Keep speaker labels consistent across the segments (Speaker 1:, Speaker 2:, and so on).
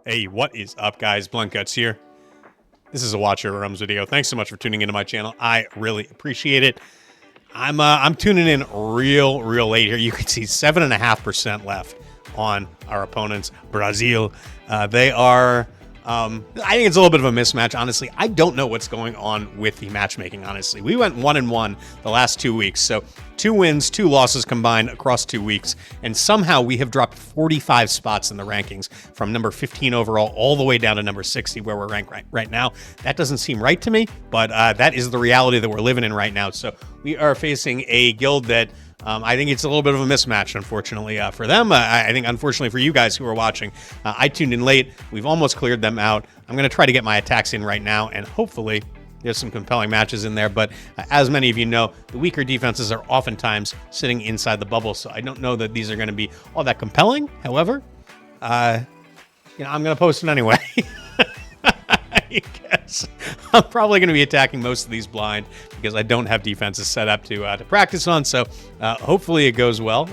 Speaker 1: Hey, what is up, guys? Blunt Guts here. This is a Watch Your Realms video. Thanks so much for tuning into my channel. I really appreciate it. I'm tuning in real late here. You can see 7.5% left on our opponents, Brasil. They are. I think it's a little bit of a mismatch, honestly. I don't know what's going on with the matchmaking, honestly. We went 1-1 the last 2 weeks, so 2 wins, 2 losses combined across 2 weeks, and somehow we have dropped 45 spots in the rankings from number 15 overall all the way down to number 60 where we're ranked right now. That doesn't seem right to me, but that is the reality that we're living in right now. So we are facing a guild that I think it's a little bit of a mismatch, unfortunately, for them. I think, unfortunately, for you guys who are watching, I tuned in late. We've almost cleared them out. I'm going to try to get my attacks in right now, and hopefully there's some compelling matches in there. But as many of you know, the weaker defenses are oftentimes sitting inside the bubble, so I don't know that these are going to be all that compelling. However, I'm going to post it anyway. I guess I'm probably going to be attacking most of these blind because I don't have defenses set up to practice on. So hopefully it goes well,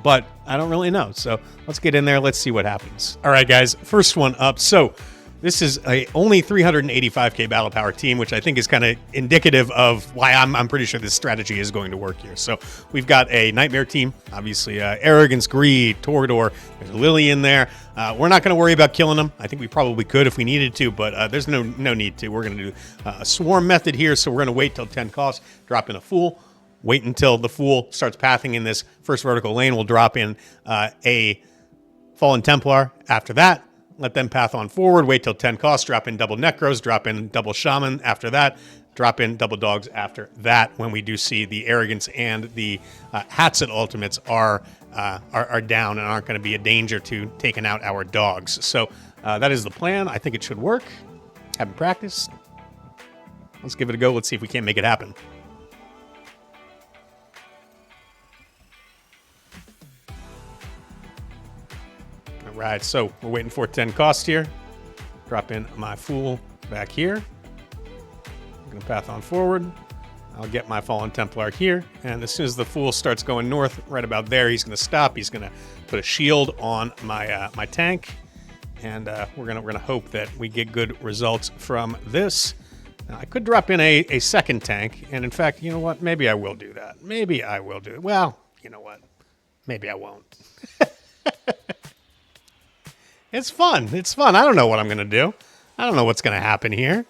Speaker 1: but I don't really know. So let's get in there. Let's see what happens. All right, guys, first one up. So this is a only 385k battle power team, which I think is kind of indicative of why I'm pretty sure this strategy is going to work here. So we've got a Nightmare team, obviously Arrogance, Greed, Torodor. There's Lili in there. We're not going to worry about killing them. I think we probably could if we needed to, but there's no need to. We're going to do a swarm method here, so we're going to wait till 10 costs, drop in a Fool, wait until the Fool starts pathing in this first vertical lane. We'll drop in a Fallen Templar after that. Let them path on forward, wait till 10 costs, drop in double Necros, drop in double Shaman after that, drop in double Dogs after that when we do see the Arrogance and the Hatssut ultimates are down and aren't going to be a danger to taking out our dogs. So that is the plan. I think it should work. Haven't practiced. Let's give it a go. Let's see if we can't make it happen. All right, so we're waiting for 10 costs here. Drop in my Fool back here. I'm going to path on forward. I'll get my Fallen Templar here, and as soon as the Fool starts going north, right about there, he's going to stop. He's going to put a shield on my my tank, and we're gonna hope that we get good results from this. Now, I could drop in a second tank, and in fact, you know what? Maybe I will do that. Maybe I will do it. Well, you know what? Maybe I won't. It's fun. It's fun. I don't know what I'm going to do. I don't know what's going to happen here.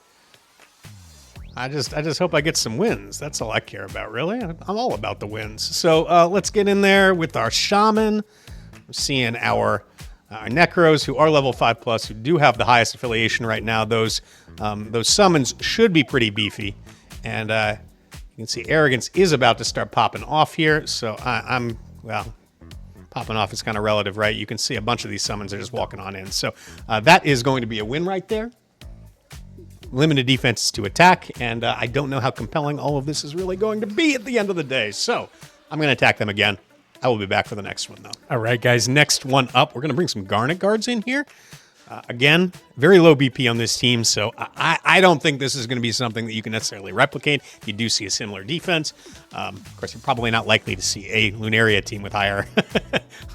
Speaker 1: I just hope I get some wins. That's all I care about, really. I'm all about the wins. So let's get in there with our Shaman. I'm seeing our Necros, who are level 5+, who do have the highest affiliation right now. Those summons should be pretty beefy. And you can see Arrogance is about to start popping off here. So well, popping off is kind of relative, right? You can see a bunch of these summons are just walking on in. So that is going to be a win right there. Limited defenses to attack, and I don't know how compelling all of this is really going to be at the end of the day. So I'm going to attack them again. I will be back for the next one, though. All right, guys, next one up. We're going to bring some Garnet Guards in here. Again, very low BP on this team, so I don't think this is going to be something that you can necessarily replicate. You do see a similar defense. Of course, you're probably not likely to see a Luneria team with higher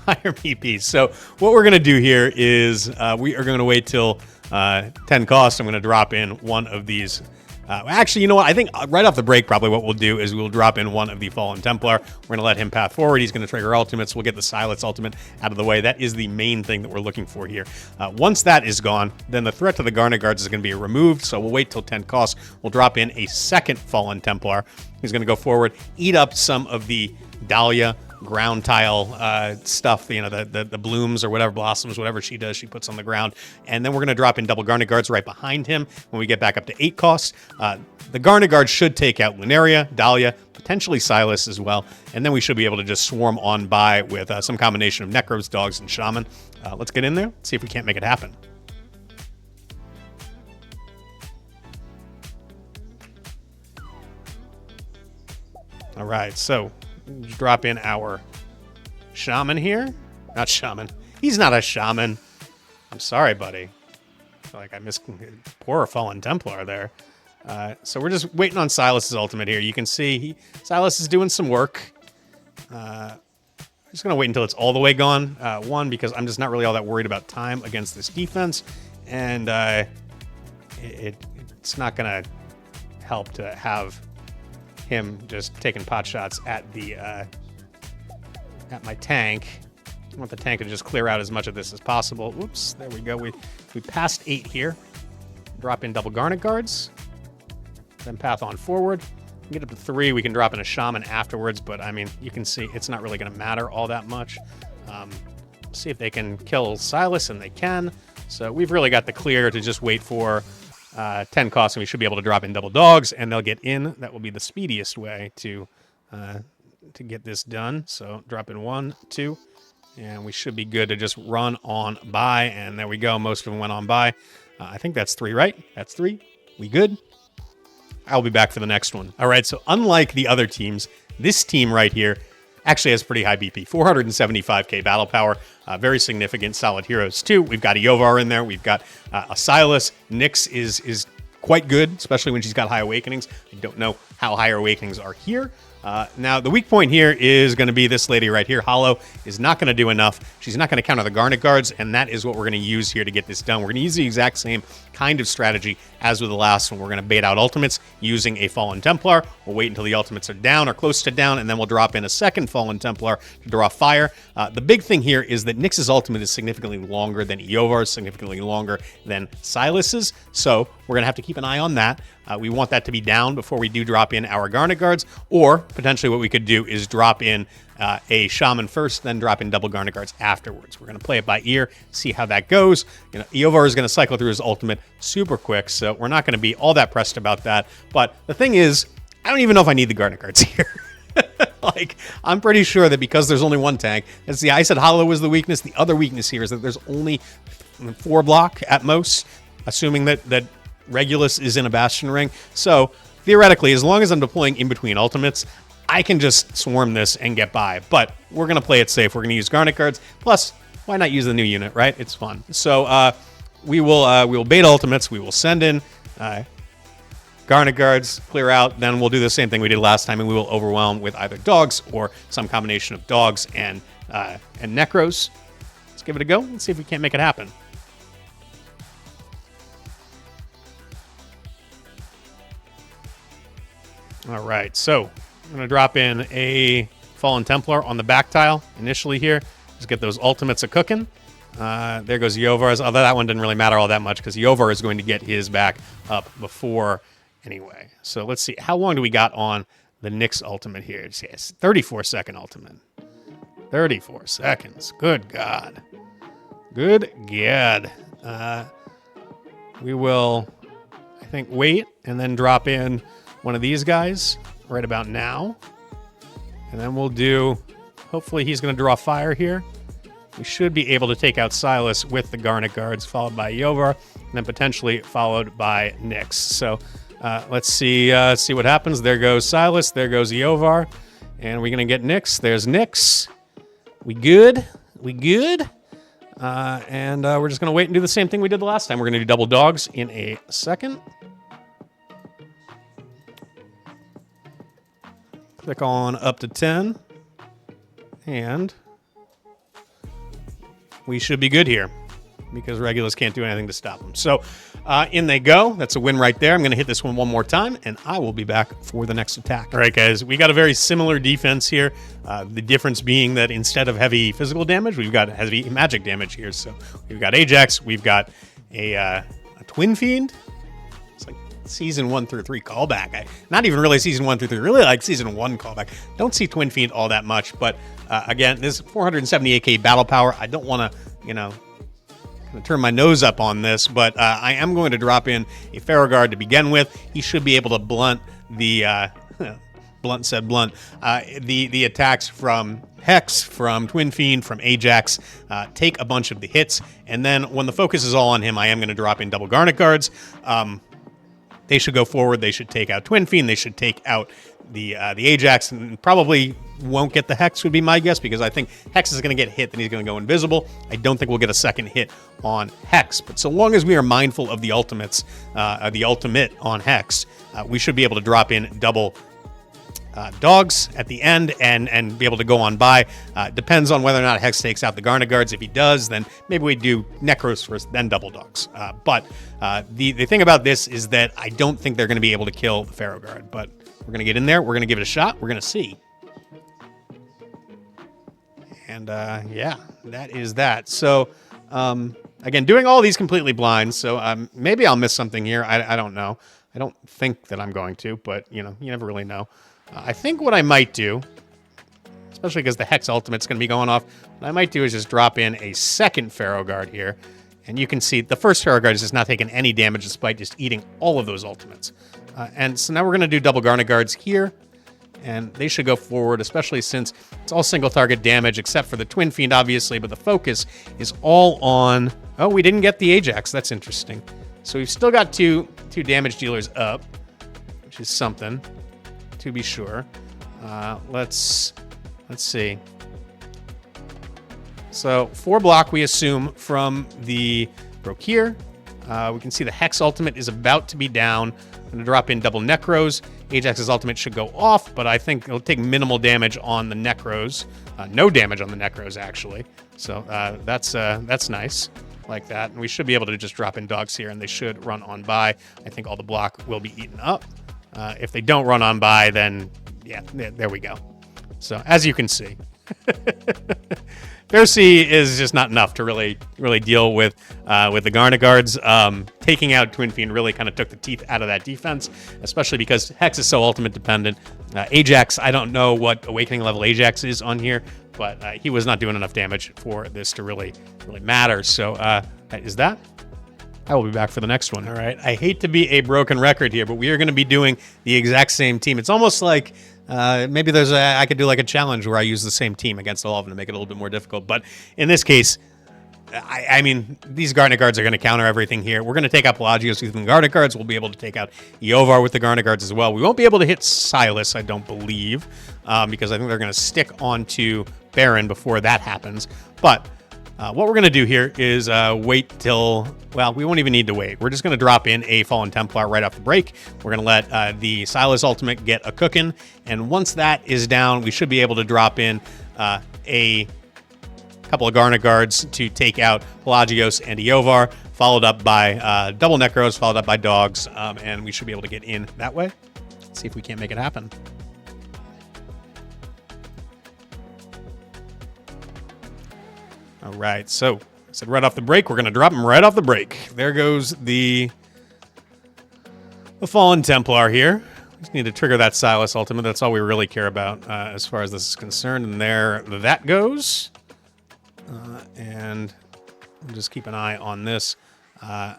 Speaker 1: BPs. So what we're going to do here is we are going to wait till 10 costs. I'm going to drop in one of these. Actually, you know what? I think right off the break, probably what we'll do is we'll drop in one of the Fallen Templar. We're going to let him path forward. He's going to trigger ultimates. We'll get the Silas ultimate out of the way. That is the main thing that we're looking for here. Once that is gone, then the threat to the Garnet Guards is going to be removed. So we'll wait till 10 costs. We'll drop in a second Fallen Templar. He's going to go forward, eat up some of the Dahlia ground tile stuff, you know, the blooms or whatever, blossoms, whatever she does, she puts on the ground. And then we're going to drop in double Garnet Guards right behind him when we get back up to 8 costs. The Garnet Guards should take out Luneria, Dahlia, potentially Silas as well. And then we should be able to just swarm on by with some combination of Necros, Dogs, and Shaman. Let's get in there, see if we can't make it happen. All right, so drop in our Shaman here. Not Shaman. He's not a Shaman. I'm sorry, buddy. I feel like I missed poor Fallen Templar there. So we're just waiting on Silas's ultimate here. You can see Silas is doing some work. I'm just going to wait until it's all the way gone. One, because I'm just not really all that worried about time against this defense. and it's not going to help to have him just taking pot shots at the at my tank. I want the tank to just clear out as much of this as possible. Whoops, there we go. We passed 8 here. Drop in double Garnet Guards, then path on forward. Get up to 3, we can drop in a Shaman afterwards, but I mean, you can see it's not really going to matter all that much. See if they can kill Silas, and they can. So we've really got the clear to just wait for 10 costs, and we should be able to drop in double dogs, and they'll get in. That will be the speediest way to get this done. So drop in 1, 2, and we should be good to just run on by, and there we go. Most of them went on by. I think that's 3, right? That's 3. We good? I'll be back for the next one. All right, so unlike the other teams, this team right here actually has pretty high BP, 475k battle power, very significant, solid heroes too. We've got Iovar in there. We've got a Silas. Nyx is quite good, especially when she's got high awakenings. I don't know how higher awakenings are here. Now, the weak point here is going to be this lady right here. Hollow is not going to do enough. She's not going to counter the Garnet Guards, and that is what we're going to use here to get this done. We're going to use the exact same kind of strategy as with the last one. We're going to bait out ultimates using a Fallen Templar. We'll wait until the ultimates are down or close to down, and then we'll drop in a second Fallen Templar to draw fire. The big thing here is that Nyx's ultimate is significantly longer than Iovar's, significantly longer than Silas's, so we're going to have to keep an eye on that. We want that to be down before we do drop in our Garnet Guards, or potentially what we could do is drop in a Shaman first, then drop in double Garnet Guards afterwards. We're going to play it by ear, see how that goes. You know, Iovar is going to cycle through his ultimate super quick, so we're not going to be all that pressed about that. But the thing is, I don't even know if I need the Garnet Guards here. Like, I'm pretty sure that because there's only one tank, that's I said Hollow was the weakness. The other weakness here is that there's only 4 block at most, assuming that Regulus is in a Bastion ring. So theoretically, as long as I'm deploying in between ultimates, I can just swarm this and get by. But we're going to play it safe. We're going to use Garnet Guards. Plus, why not use the new unit, right? It's fun. So we will bait ultimates. We will send in Garnet Guards, clear out. Then we'll do the same thing we did last time, and we will overwhelm with either dogs or some combination of dogs and Necros. Let's give it a go and see if we can't make it happen. All right, so I'm going to drop in a Fallen Templar on the back tile initially here. Just get those ultimates a-cooking. There goes Iovar's, although that one didn't really matter all that much because Iovar is going to get his back up before anyway. So let's see. How long do we got on the Nyx ultimate here? It's 34-second ultimate. 34 seconds. Good God. Good God. We will, I think, wait and then drop in one of these guys right about now. And then we'll do, hopefully he's going to draw fire here. We should be able to take out Silas with the Garnet Guards, followed by Iovar, and then potentially followed by Nyx. So let's see what happens. There goes Silas. There goes Iovar. And we're going to get Nyx. There's Nyx. We good? We good? And we're just going to wait and do the same thing we did the last time. We're going to do double dogs in a second. Click on up to 10. And we should be good here because Regulus can't do anything to stop them. So in they go. That's a win right there. I'm going to hit this one more time, and I will be back for the next attack. All right, guys. We got a very similar defense here. The difference being that instead of heavy physical damage, we've got heavy magic damage here. So we've got Ajax. We've got a Twinfiend. It's like Season 1 through 3 callback. Not even really Season 1 through 3. Really like Season 1 callback. Don't see Twinfiend all that much, but again, this 478k battle power. I don't want to, kind of turn my nose up on this, but I am going to drop in a Farraguard to begin with. He should be able to blunt the the attacks from Hex, from Twinfiend, from Ajax, take a bunch of the hits, and then when the focus is all on him, I am going to drop in double Garnet Guards. They should go forward. They should take out Twinfiend. They should take out the Ajax, and probably won't get the Hex, would be my guess, because I think Hex is going to get hit, then he's going to go invisible. I don't think we'll get a second hit on Hex, but so long as we are mindful of the ultimates, the ultimate on Hex, we should be able to drop in double dogs at the end and be able to go on by. Depends on whether or not Hex takes out the Garnagards. If he does, then maybe we do Necros first, then double dogs. But the thing about this is that I don't think they're going to be able to kill the Pharaoh Guard. But we're going to get in there. We're going to give it a shot. We're going to see. And yeah, that is that. So again, doing all these completely blind. So maybe I'll miss something here. I don't know. I don't think that I'm going to, but you never really know. I think what I might do, especially because the Hex Ultimate's going to be going off, what I might do is just drop in a second Pharaoh Guard here. And you can see the first Pharaoh Guard is just not taking any damage despite just eating all of those Ultimates. And so now we're going to do double Garnagards here. And they should go forward, especially since it's all single target damage, except for the Twinfiend, obviously. But the focus is all on... Oh, we didn't get the Ajax. That's interesting. So we've still got two damage dealers up, which is something, to be sure. Let's see. So 4 block, we assume, from the Brokkir. We can see the Hex Ultimate is about to be down. I'm going to drop in double Necros. Ajax's ultimate should go off, but I think it'll take minimal damage on the Necros. No damage on the Necros, actually. So that's nice, like that. And we should be able to just drop in dogs here, and they should run on by. I think all the block will be eaten up. If they don't run on by, then, yeah, there we go. So, as you can see, Ferssi is just not enough to really deal with the Garnagards. Taking out Twinfiend really kind of took the teeth out of that defense, especially because Hex is so ultimate dependent. Ajax, I don't know what awakening level Ajax is on here, but he was not doing enough damage for this to really matter. So that is that. I will be back for the next one. All right. I hate to be a broken record here, but we are going to be doing the exact same team. It's almost like maybe I could do like a challenge where I use the same team against all of them to make it a little bit more difficult. But in this case, I mean, these Garnagards are going to counter everything here. We're going to take out Pelagios with the Garnagards. We'll be able to take out Iovar with the Garnagards as well. We won't be able to hit Silas, I don't believe, because I think they're going to stick onto Baron before that happens. But what we're going to do here is wait till, well, we won't even need to wait. We're just going to drop in a Fallen Templar right off the break. We're going to let the Silas ultimate get a cooking. And once that is down, we should be able to drop in a couple of Garnagards to take out Pelagios and Iovar, followed up by double Necros, followed up by dogs. And we should be able to get in that way. Let's see if we can't make it happen. All right, so I said right off the break, we're going to drop him right off the break. There goes the Fallen Templar here. Just need to trigger that Silas ultimate. That's all we really care about as far as this is concerned. And there that goes. And we'll just keep an eye on this. I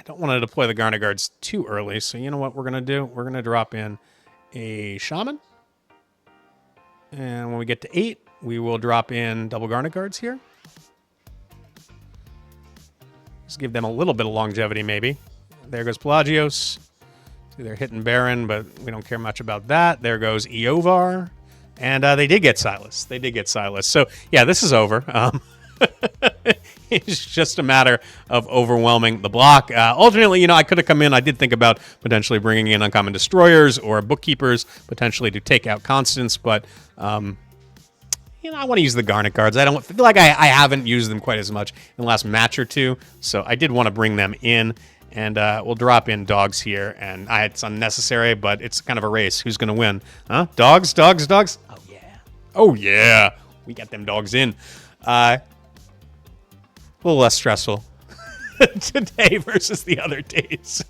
Speaker 1: don't want to deploy the Garnagards too early, so you know what we're going to do? We're going to drop in a Shaman. And when we get to 8, we will drop in double Garnagards here. Just give them a little bit of longevity, maybe. There goes Pelagios. See, they're hitting Baron, but we don't care much about that. There goes Iovar. And they did get Silas. They did get Silas. So, yeah, this is over. It's just a matter of overwhelming the block. Alternately, I could have come in. I did think about potentially bringing in Uncommon Destroyers or Bookkeepers, potentially to take out Constance, but... I want to use the Garnagards. I don't feel like I haven't used them quite as much in the last match or two, so I did want to bring them in, and we'll drop in dogs here, and it's unnecessary, but it's kind of a race. Who's going to win? Huh? Dogs, dogs, dogs? Oh, yeah. Oh, yeah. We got them dogs in. A little less stressful today versus the other days.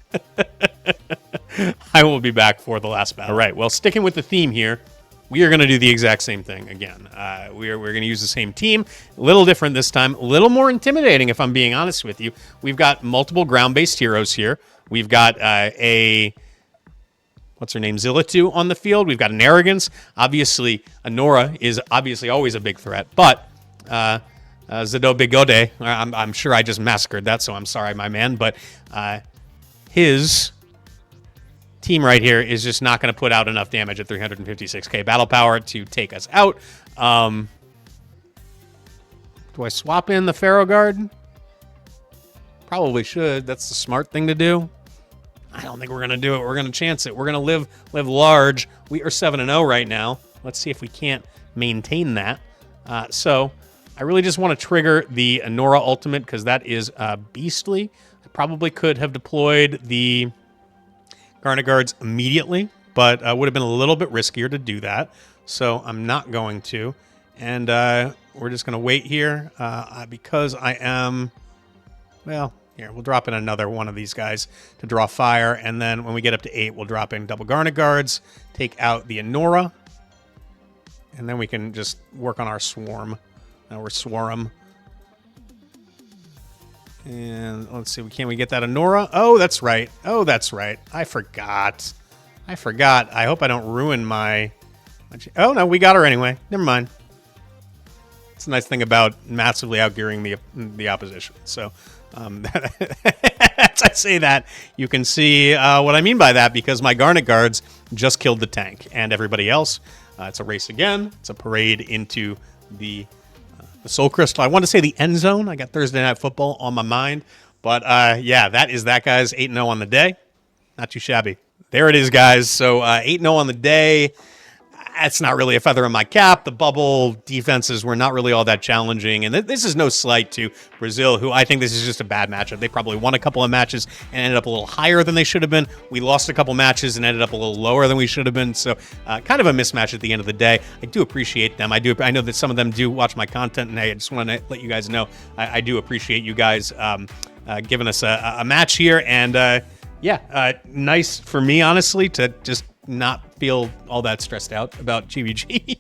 Speaker 1: I will be back for the last battle. All right, well, sticking with the theme here, we are going to do the exact same thing again. We're going to use the same team. A little different this time. A little more intimidating, if I'm being honest with you. We've got multiple ground-based heroes here. We've got what's her name, Zilitu on the field. We've got an Arrogance. Obviously, Anora is obviously always a big threat. But Zado Bigode, I'm sure I just massacred that, so I'm sorry, my man. But his... team right here is just not going to put out enough damage at 356k battle power to take us out. Do I swap in the Pharaoh Guard? Probably should. That's the smart thing to do. I don't don't think we're going to do it. We're going to chance it. We're going to live large. We are 7-0 right now. Let's see if we can't maintain that. So I really just want to trigger the Anora ultimate because that is beastly. I probably could have deployed the Garnet Guards immediately, but would have been a little bit riskier to do that. So I'm not going to. And we're just going to wait here because I am, well, here, we'll drop in another one of these guys to draw fire. And then when we get up to 8, we'll drop in double Garnet Guards, take out the Anora. And then we can just work on our swarm. Now we're swarm. And let's see, can we get that Anora? Oh, that's right. Oh, that's right. I forgot. I hope I don't ruin my... Oh, no, we got her anyway. Never mind. It's a nice thing about massively outgearing the opposition. So, as I say that, you can see what I mean by that, because my Garnet Guards just killed the tank and everybody else. It's a race again. It's a parade into the Soul Crystal. I want to say the end zone. I got Thursday Night Football on my mind. But, yeah, that is that, guys. 8-0 on the day. Not too shabby. There it is, guys. So, 8-0 on the day. That's not really a feather in my cap. The bubble defenses were not really all that challenging. And this is no slight to Brasil, who I think this is just a bad matchup. They probably won a couple of matches and ended up a little higher than they should have been. We lost a couple matches and ended up a little lower than we should have been. So kind of a mismatch at the end of the day. I do appreciate them. I know that some of them do watch my content, and I just want to let you guys know I do appreciate you guys giving us a match here. And yeah, nice for me, honestly, to just not feel all that stressed out about GvG.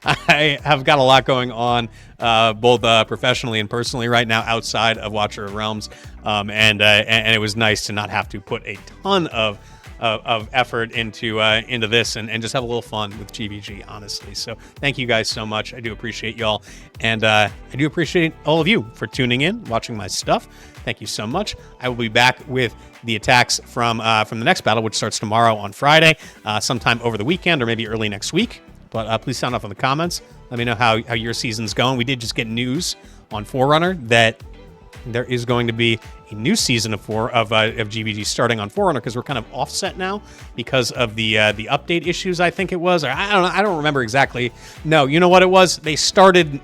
Speaker 1: I have got a lot going on, both professionally and personally right now outside of Watcher of Realms, and it was nice to not have to put a ton of effort into this and just have a little fun with GvG, honestly. So thank you guys so much. I do appreciate y'all, and I do appreciate all of you for tuning in, watching my stuff. Thank you so much. I will be back with the attacks from the next battle, which starts tomorrow on Friday, sometime over the weekend or maybe early next week. But please sound off in the comments. Let me know how your season's going. We did just get news on Forerunner that there is going to be a new season of GvG starting on Forerunner, because we're kind of offset now because of the update issues, I think it was. Or I don't remember exactly. No, you know what it was? They started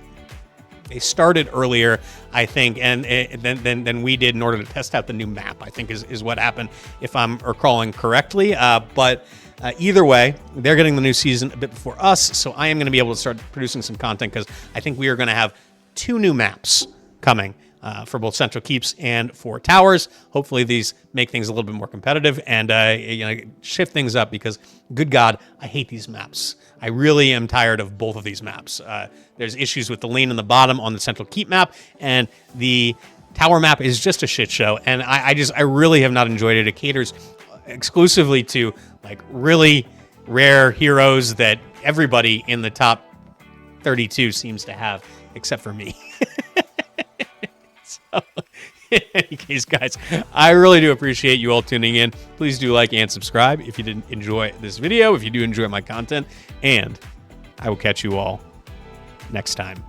Speaker 1: earlier, I think, and than we did in order to test out the new map, I think is what happened, if I'm recalling correctly. But either way, they're getting the new season a bit before us, so I am going to be able to start producing some content, because I think we are going to have 2 new maps coming for both Central Keeps and for Towers. Hopefully these make things a little bit more competitive and shift things up, because good God, I hate these maps. I really am tired of both of these maps. There's issues with the lane in the bottom on the Central Keep map, and the Tower map is just a shit show, and I really have not enjoyed it. It caters exclusively to like really rare heroes that everybody in the top 32 seems to have, except for me. So, in any case, guys, I really do appreciate you all tuning in. Please do like and subscribe if you didn't enjoy this video, if you do enjoy my content, and I will catch you all next time.